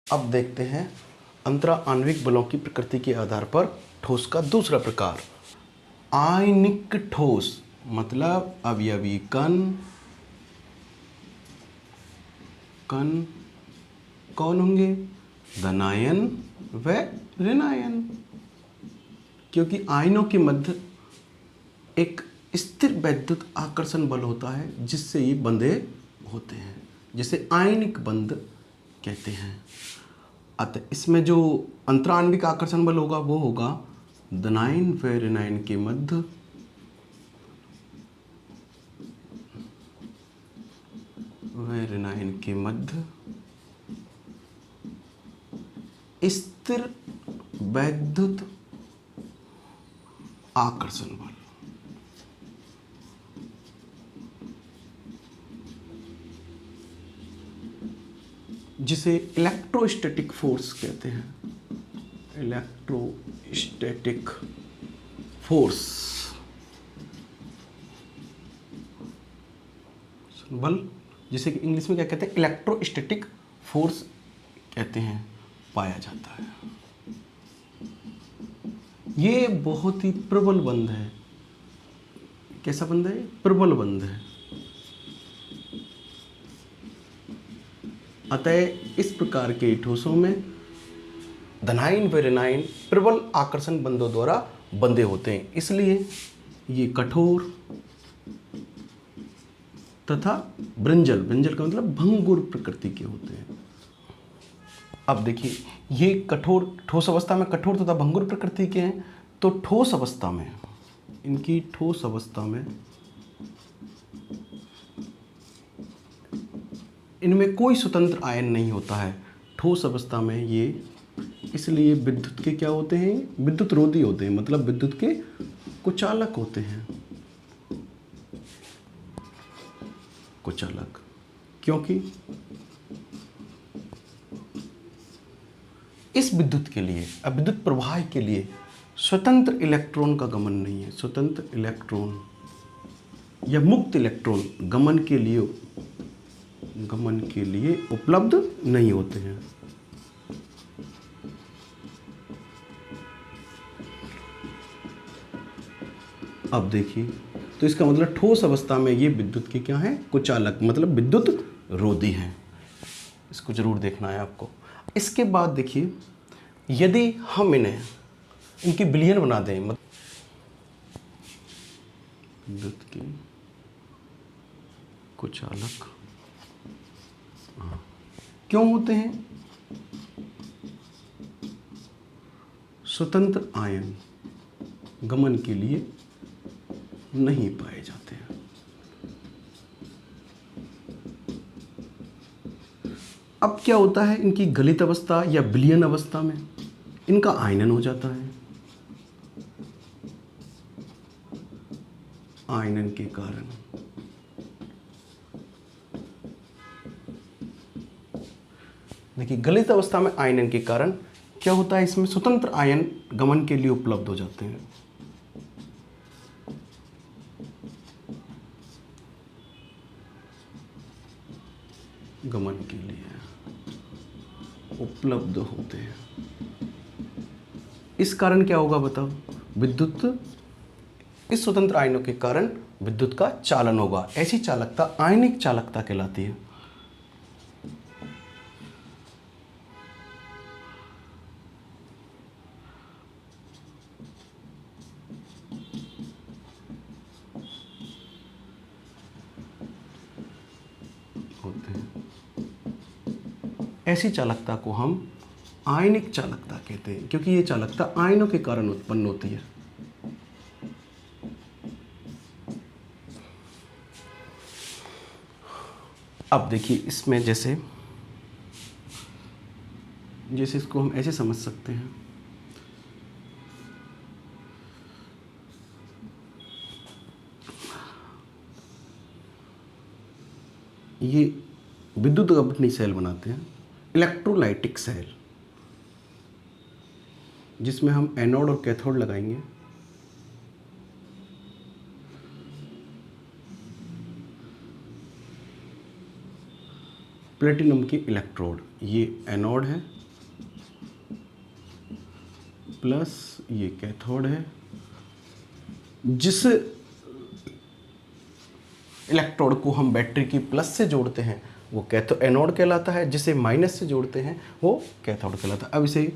अब देखते हैं अंतरा आणविक बलों की प्रकृति के आधार पर ठोस का दूसरा प्रकार। आयनिक ठोस मतलब अवयवी कण कौन होंगे? धनायन व ऋणायन, क्योंकि आयनों के मध्य एक स्थिर वैद्युत आकर्षण बल होता है जिससे ये बंधे होते हैं, जिसे आयनिक बंध कहते हैं। अतः इसमें जो अंतराण्विक आकर्षण बल होगा वो होगा धनायन व ऋणायन के मध्य स्थिर वैद्युत आकर्षण बल। जिसे इलेक्ट्रोस्टैटिक फोर्स कहते हैं। इलेक्ट्रोस्टैटिक फोर्स बल, जिसे कि इंग्लिश में क्या कहते हैं? इलेक्ट्रोस्टैटिक फोर्स कहते हैं, पाया जाता है। ये बहुत ही प्रबल बंध है। कैसा बंध है? प्रबल बंध है। अतः इस प्रकार के ठोसों में धनायन व ऋणायन प्रबल आकर्षण बंधों द्वारा बंधे होते हैं, इसलिए ये कठोर तथा ब्रंजल का मतलब भंगुर प्रकृति के होते हैं। अब देखिए, ये कठोर ठोस अवस्था में कठोर तथा भंगुर प्रकृति के हैं, तो ठोस अवस्था में इनकी ठोस अवस्था में इनमें कोई स्वतंत्र आयन नहीं होता है। ठोस अवस्था में ये इसलिए विद्युत के क्या होते हैं? विद्युत रोधी होते हैं, मतलब विद्युत के कुचालक होते हैं। कुचालक क्योंकि इस विद्युत के लिए, विद्युत प्रवाह के लिए स्वतंत्र इलेक्ट्रॉन का गमन नहीं है। स्वतंत्र इलेक्ट्रॉन या मुक्त इलेक्ट्रॉन गमन के लिए उपलब्ध नहीं होते हैं। अब देखिए, तो इसका मतलब ठोस अवस्था में ये विद्युत के क्या हैं? कुचालक, मतलब विद्युत रोधी हैं। इसको जरूर देखना है आपको। इसके बाद देखिए, यदि हम इनकी विलयन बना दें, मतलब विद्युत के कुचालक क्यों होते हैं? स्वतंत्र आयन गमन के लिए नहीं पाए जाते हैं। अब क्या होता है? इनकी गलित अवस्था या विलयन अवस्था में इनका आयनन हो जाता है। आयनन के कारण देखिए, गलित अवस्था में आयनन के कारण क्या होता है? इसमें स्वतंत्र आयन गमन के लिए उपलब्ध हो जाते हैं। गमन के लिए उपलब्ध होते हैं। इस कारण क्या होगा बताओ? विद्युत, इस स्वतंत्र आयनों के कारण विद्युत का चालन होगा। ऐसी चालकता आयनिक चालकता कहलाती है। ऐसी चालकता को हम आयनिक चालकता कहते हैं, क्योंकि ये चालकता आयनों के कारण उत्पन्न होती है। अब देखिए, इसमें जैसे इसको हम ऐसे समझ सकते हैं, ये विद्युत अपनी सेल बनाते हैं, इलेक्ट्रोलाइटिक सेल, जिसमें हम एनोड और कैथोड लगाएंगे। प्लेटिनम की इलेक्ट्रोड, ये एनोड है प्लस ये कैथोड है। जिस इलेक्ट्रोड को हम बैटरी की प्लस से जोड़ते हैं वो एनोड कहलाता है, जिसे माइनस से जोड़ते हैं वो कैथोड कहलाता है। अब इसे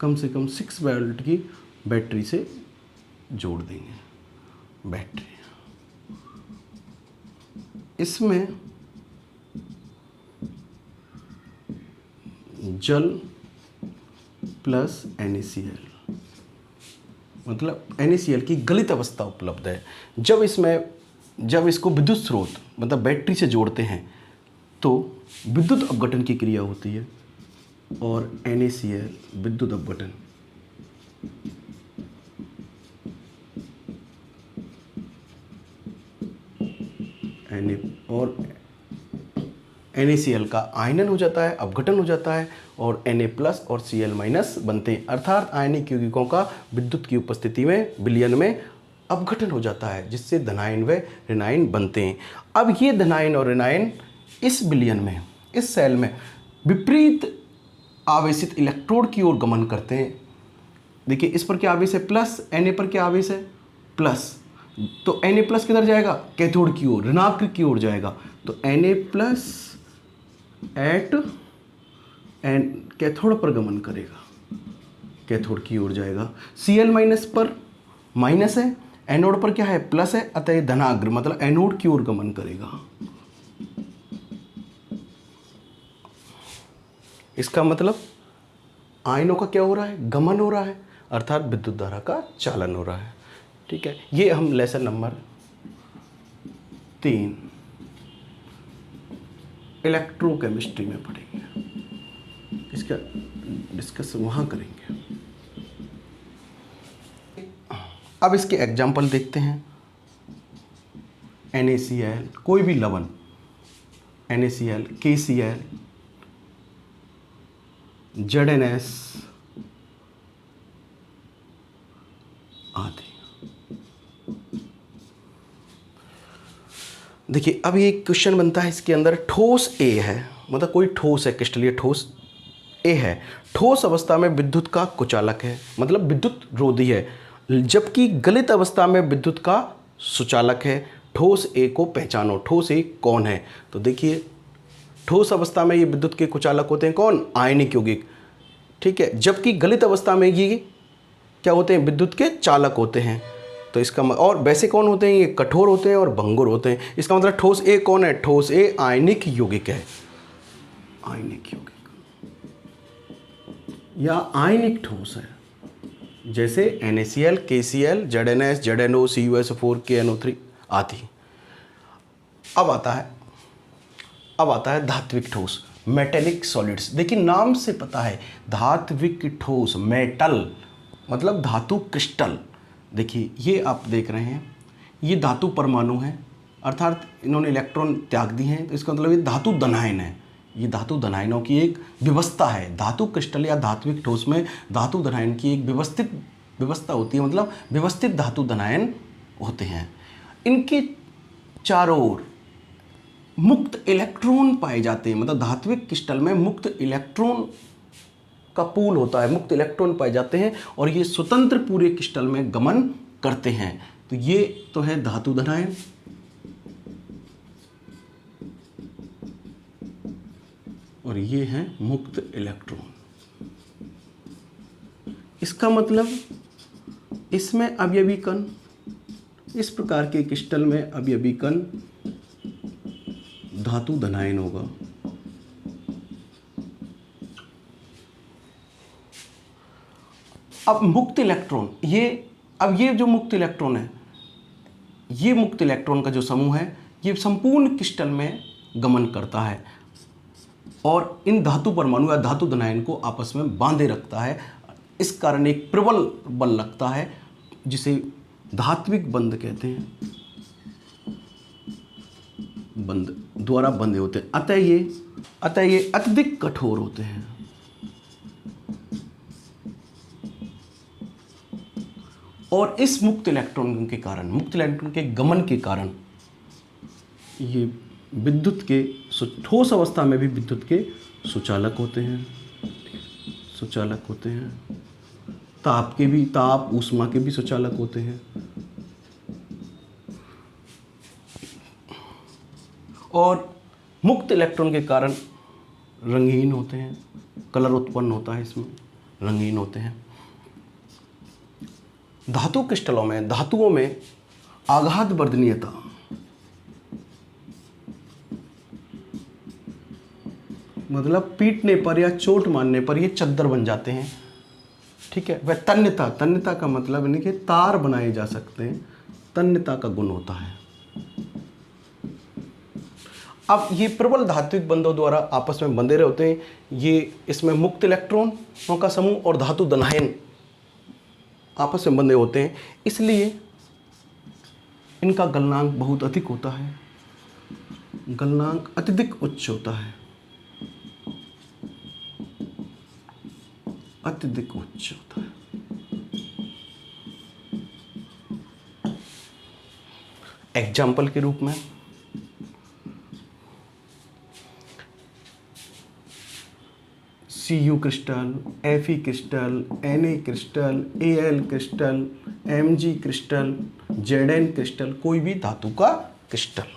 कम से कम 6 वोल्ट की बैटरी से जोड़ देंगे। बैटरी इसमें जल प्लस NaCl, मतलब NaCl की गलित अवस्था उपलब्ध है। जब इसको विद्युत स्रोत मतलब बैटरी से जोड़ते हैं तो विद्युत अपघटन की क्रिया होती है और NaCl विद्युत अपघटन और NaCl का आयनन हो जाता है, अपघटन हो जाता है और Na प्लस और Cl माइनस बनते हैं, अर्थात आयनिक यौगिकों का विद्युत की उपस्थिति में विलयन में अपघटन हो जाता है, जिससे धनायन व ऋणायन बनते हैं। अब ये धनायन और ऋणायन इस विलयन में, इस सेल में विपरीत आवेशित इलेक्ट्रोड की ओर गमन करते हैं। देखिए इस पर क्या आवेश है प्लस, Na पर क्या आवेश है प्लस, तो Na प्लस किधर जाएगा कैथोड की ओर, ऋणात्मक की ओर जाएगा। तो Na प्लस एट कैथोड पर गमन करेगा, कैथोड की ओर जाएगा। Cl माइनस पर माइनस है, एनोड पर क्या है प्लस है, अतः धनाग्र मतलब एनोड की ओर गमन करेगा। इसका मतलब आयनों का क्या हो रहा है गमन हो रहा है, अर्थात विद्युत धारा का चालन हो रहा है। ठीक है, ये हम लेसन नंबर 3 इलेक्ट्रोकेमिस्ट्री में पढ़ेंगे, इसका डिस्कस वहाँ करेंगे। अब इसके एग्जाम्पल देखते हैं। NaCl कोई भी लवण, NaCl, KCl, ZnS आदि। देखिए अब ये क्वेश्चन बनता है, इसके अंदर ठोस A है, मतलब कोई ठोस है, क्रिस्टलीय ठोस A है, ठोस अवस्था में विद्युत का कुचालक है, मतलब विद्युत रोधी है, जबकि गलित अवस्था में विद्युत का सुचालक है। ठोस A को पहचानो, ठोस A कौन है? तो देखिए ठोस अवस्था में ये विद्युत के कुचालक होते हैं कौन? आयनिक यौगिक। ठीक है, जबकि गलित अवस्था में ये क्या होते हैं? विद्युत के चालक होते हैं। तो इसका और वैसे कौन होते हैं? ये कठोर होते हैं और भंगुर होते हैं। इसका मतलब ठोस A कौन है? ठोस A आयनिक यौगिक है, आयनिक यौगिक या आयनिक ठोस है, जैसे NaCl, KCl, ZnS, ZnO, CuSO4, KNO3 आदि। अब आता है धात्विक ठोस, मेटेलिक सॉलिड्स। देखिए नाम से पता है धात्विक ठोस, मेटल मतलब धातु क्रिस्टल। देखिए ये आप देख रहे हैं, ये धातु परमाणु है, अर्थात इन्होंने इलेक्ट्रॉन त्याग दी हैं, तो इसका मतलब ये धातु धनायन है। ये धातु धनायनों की एक व्यवस्था है। धातु क्रिस्टल या धात्विक ठोस में धातु धनायन की एक व्यवस्थित व्यवस्था होती है, मतलब व्यवस्थित धातु धनायन होते हैं। इनके चारों ओर मुक्त इलेक्ट्रॉन पाए जाते हैं, मतलब धात्विक क्रिस्टल में मुक्त इलेक्ट्रॉन का पूल होता है, मुक्त इलेक्ट्रॉन पाए जाते हैं और ये स्वतंत्र पूरे क्रिस्टल में गमन करते हैं। तो ये तो है धातु धनायन। और ये है मुक्त इलेक्ट्रॉन। इसका मतलब इसमें अवयवी कण, इस प्रकार के क्रिस्टल में अवयवी कण धातु धनायन होगा। अब मुक्त इलेक्ट्रॉन, ये जो मुक्त इलेक्ट्रॉन है, ये मुक्त इलेक्ट्रॉन का जो समूह है ये संपूर्ण क्रिस्टल में गमन करता है और इन धातु परमाणु या धातु धनायन को आपस में बांधे रखता है। इस कारण एक प्रबल बल लगता है जिसे धात्विक बंध कहते हैं, बंध द्वारा बंधे होते हैं। अतः ये अत्यधिक कठोर होते हैं। और इस मुक्त इलेक्ट्रॉन के कारण, मुक्त इलेक्ट्रॉन के गमन के कारण ये विद्युत के ठोस अवस्था में भी विद्युत के सुचालक होते हैं, सुचालक होते हैं। ताप के भी, ताप ऊष्मा के भी सुचालक होते हैं। और मुक्त इलेक्ट्रॉन के कारण रंगीन होते हैं, कलर उत्पन्न होता है इसमें, रंगीन होते हैं। धातु क्रिस्टलों में, धातुओं में आघात वर्धनीयता, मतलब पीटने पर या चोट मारने पर ये चद्दर बन जाते हैं, ठीक है। वह तन्यता, तन्यता का मतलब यानी कि तार बनाए जा सकते हैं, तन्यता का गुण होता है। अब ये प्रबल धात्विक बंधों द्वारा आपस में बंधे रहते हैं। ये इसमें मुक्त इलेक्ट्रॉनों का समूह और धातु धनायन आपस में बंधे होते हैं, इसलिए इनका गलनांक बहुत अधिक होता है, गलनांक अत्यधिक उच्च होता है, अत्यधिक उच्च होता है। एग्जाम्पल के रूप में Cu crystal, Fe crystal, Na crystal, Al crystal, Mg crystal, Zn crystal, कोई भी धातु का क्रिस्टल।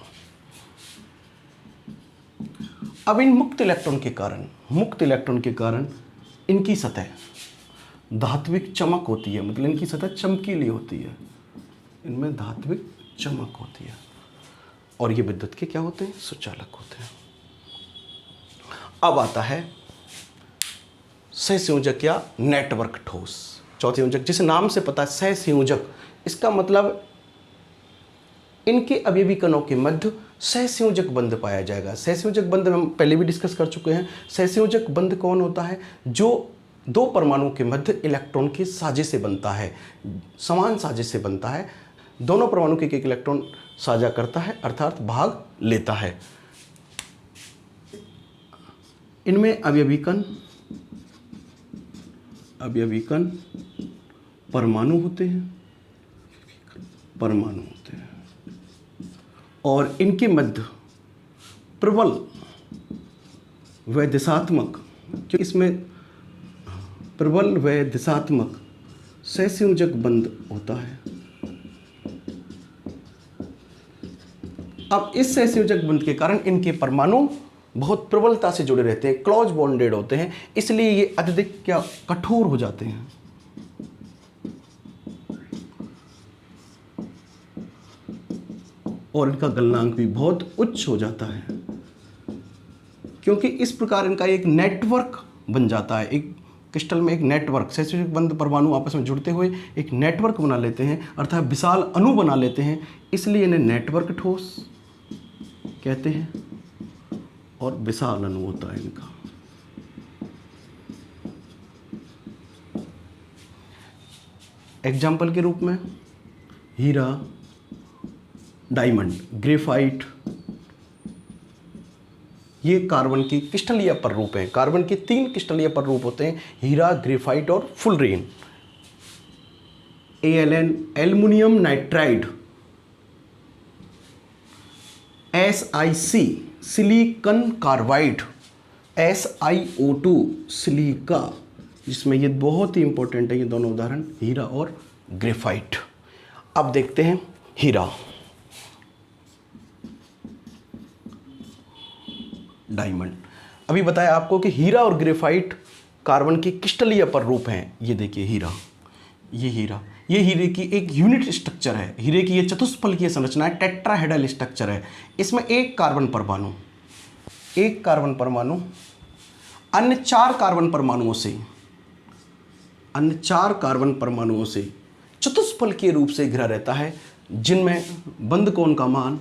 अब इन मुक्त इलेक्ट्रॉन के कारण, मुक्त इलेक्ट्रॉन के कारण इनकी सतह धात्विक चमक होती है, मतलब इनकी सतह चमकीली होती है, इनमें धात्विक चमक होती है। और ये विद्युत के क्या होते हैं? सुचालक होते हैं। अब आता है सहसंयोजक या नेटवर्क ठोस। चौथे संयोजक, जिसे नाम से पता है सहसंयोजक, इसका मतलब इनके अवयवी कणों के मध्य सहसंयोजक बंध पाया जाएगा। सहसंयोजक बंध हम पहले भी डिस्कस कर चुके हैं। सहसंयोजक बंध कौन होता है? जो दो परमाणु के मध्य इलेक्ट्रॉन की साझे से बनता है, समान साझे से बनता है। दोनों परमाणु के एक इलेक्ट्रॉन साझा करता है, अर्थात भाग लेता है। इनमें अवयवी कण परमाणु होते हैं, परमाणु होते हैं, और इनके मध्य प्रबल व दिशात्मक, जो इसमें प्रबल व दिशात्मक सहसंयोजक बंध होता है। अब इस सहसंयोजक बंध के कारण इनके परमाणु बहुत प्रबलता से जुड़े रहते हैं, क्लोज बॉन्डेड होते हैं, इसलिए ये अत्यधिक क्या कठोर हो जाते हैं। और इनका गलनांक भी बहुत उच्च हो जाता है, क्योंकि इस प्रकार इनका एक नेटवर्क बन जाता है। एक क्रिस्टल में एक नेटवर्क, सहसंयोजक बंध परमाणु आपस में जुड़ते हुए एक नेटवर्क बना लेते हैं, अर्थात विशाल अणु बना लेते हैं, इसलिए इन्हें नेटवर्क ठोस कहते हैं। और विशाल अणु होता है इनका। एग्जाम्पल के रूप में हीरा, डायमंड, ग्रेफाइट, ये कार्बन की क्रिस्टलीय प्ररूप हैं। कार्बन के 3 क्रिस्टलीय प्ररूप होते हैं, हीरा, ग्रेफाइट और फुलरेन। Al, aluminium nitride, SiC, silicon carbide, SiO2, silica, जिसमें ये बहुत ही इंपॉर्टेंट है ये दोनों उदाहरण, हीरा और ग्रेफाइट। अब देखते हैं हीरा, डायमंड। अभी बताया आपको कि हीरा और ग्रेफाइट कार्बन की क्रिस्टलीय प्ररूप हैं। ये देखिए हीरा, ये हीरा, ये हीरे की एक यूनिट स्ट्रक्चर है। हीरे की ये चतुष्फलकीय संरचना है, टेट्राहेड्रल स्ट्रक्चर है। इसमें एक कार्बन परमाणु अन्य 4 कार्बन परमाणुओं से चतुष्फलकीय रूप से घिरा रहता है, जिनमें बंध कोण का मान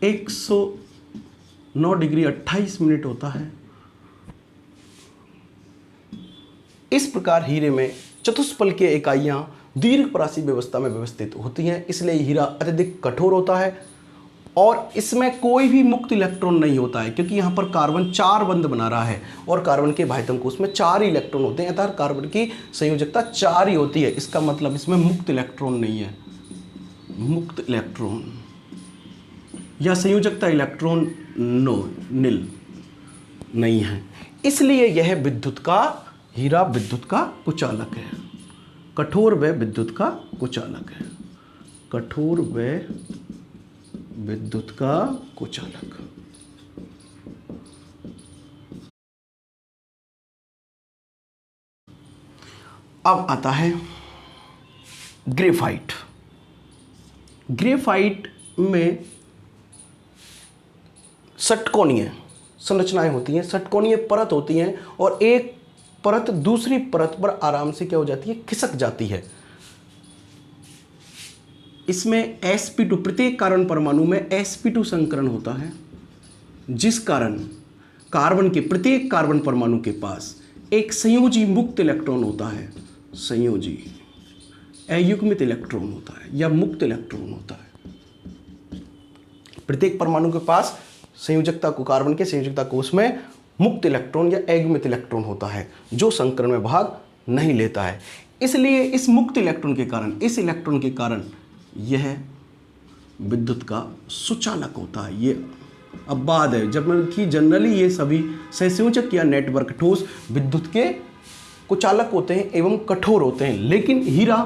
109 डिग्री 28 मिनट होता है। इस प्रकार हीरे में चतुष्फलकीय इकाइयां दीर्घपरासी व्यवस्था में व्यवस्थित होती हैं, इसलिए हीरा अत्यधिक कठोर होता है और इसमें कोई भी मुक्त इलेक्ट्रॉन नहीं होता है, क्योंकि यहाँ पर कार्बन 4 बंध बना रहा है और कार्बन के बाह्यतम कोश में 4 ही इलेक्ट्रॉन होते हैं, अर्थात कार्बन की संयोजकता 4 ही होती है। इसका मतलब इसमें मुक्त इलेक्ट्रॉन नहीं है, मुक्त इलेक्ट्रॉन या संयोजकता इलेक्ट्रॉन नील नहीं है, इसलिए यह विद्युत का हीरा विद्युत का कुचालक है, कठोर व विद्युत का कुचालक है, कठोर व विद्युत का कुचालक। अब आता है ग्रेफाइट। ग्रेफाइट में षटकोणीय संरचनाएं होती हैं, षटकोणीय परत होती हैं और एक परत दूसरी परत पर आराम से क्या हो जाती है, खिसक जाती है। इसमें sp2 प्रत्येक कार्बन परमाणु में sp2 संकरण होता है, जिस कारण कार्बन के प्रत्येक कार्बन परमाणु के पास एक संयोजी मुक्त इलेक्ट्रॉन होता है, संयोजी अयुग्मित इलेक्ट्रॉन होता है या मुक्त इलेक्ट्रॉन होता है। प्रत्येक परमाणु के पास संयोजकता को कार्बन के संयोजकता कोष में मुक्त इलेक्ट्रॉन या अयुग्मित इलेक्ट्रॉन होता है जो संकरण में भाग नहीं लेता है। इसलिए इस मुक्त इलेक्ट्रॉन के कारण, इस इलेक्ट्रॉन के कारण यह विद्युत का सुचालक होता है। ये अब बात है, जबकि जनरली ये सभी सहसंयोजक या नेटवर्क ठोस विद्युत के कुचालक होते हैं एवं कठोर होते हैं, लेकिन हीरा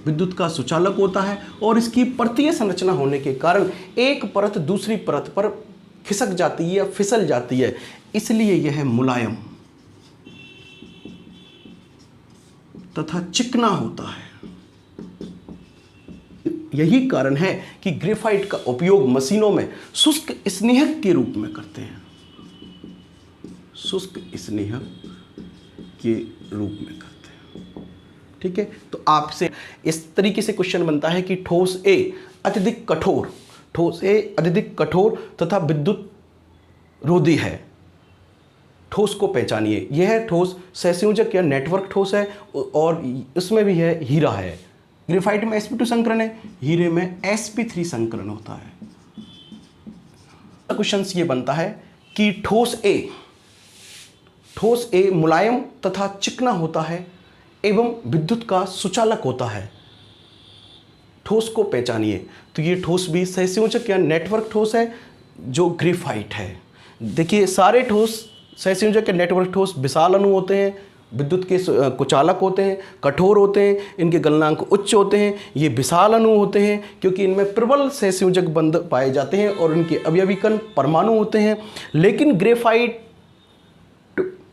विद्युत का सुचालक होता है और इसकी परतीय संरचना होने के कारण एक परत दूसरी परत पर खिसक जाती है या फिसल जाती है, इसलिए यह मुलायम तथा चिकना होता है। यही कारण है कि ग्रेफाइट का उपयोग मशीनों में शुष्क स्नेहक के रूप में करते हैं, शुष्क स्नेहक के रूप में करते हैं। ठीक है, तो आपसे इस तरीके से क्वेश्चन बनता है कि ठोस ए अत्यधिक कठोर, ठोस ए अत्यधिक कठोर तथा विद्युत रोधी है, ठोस को पहचानिए। यह ठोस सहसंयोजक या नेटवर्क ठोस है और उसमें भी है हीरा है। ग्रेफाइट में sp2 संकरण है, हीरे में sp3 संकरण होता है। क्वेश्चन ये बनता है कि ठोस ए मुलायम तथा चिकना होता है एवं विद्युत का सुचालक होता है, ठोस को पहचानिए। तो ये ठोस भी सहसंयोजक या नेटवर्क ठोस है जो ग्रेफाइट है। देखिए, सारे ठोस सहसंयोजक या नेटवर्क ठोस विशाल अणु होते हैं, विद्युत के कुचालक होते हैं, कठोर होते हैं, इनके गलनांक उच्च होते हैं। ये विशाल अणु होते हैं क्योंकि इनमें प्रबल सहसंयोजक बंध पाए जाते हैं और इनके अवयवी कण परमाणु होते हैं। लेकिन ग्रेफाइट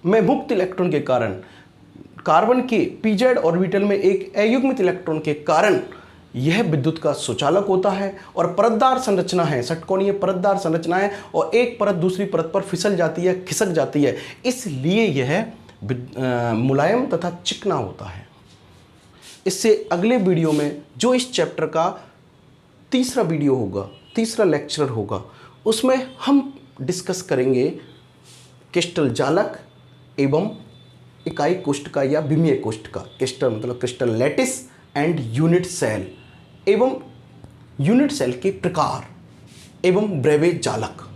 में मुक्त इलेक्ट्रॉन के कारण, कार्बन के pz ऑर्बिटल में एक अयुग्मित इलेक्ट्रॉन के कारण यह विद्युत का सुचालक होता है और परतदार संरचना है, षटकोणीय परतदार संरचना है और एक परत दूसरी परत पर फिसल जाती है, खिसक जाती है, इसलिए यह मुलायम तथा चिकना होता है। इससे अगले वीडियो में जो इस चैप्टर का तीसरा वीडियो होगा, तीसरा लेक्चर होगा, उसमें हम डिस्कस करेंगे क्रिस्टल जालक एवं इकाई कोष्ठका या विमीय कोष्ठका। क्रिस्टल मतलब crystal lattice and unit cell एवं यूनिट सेल के प्रकार एवं ब्रेवे जालक।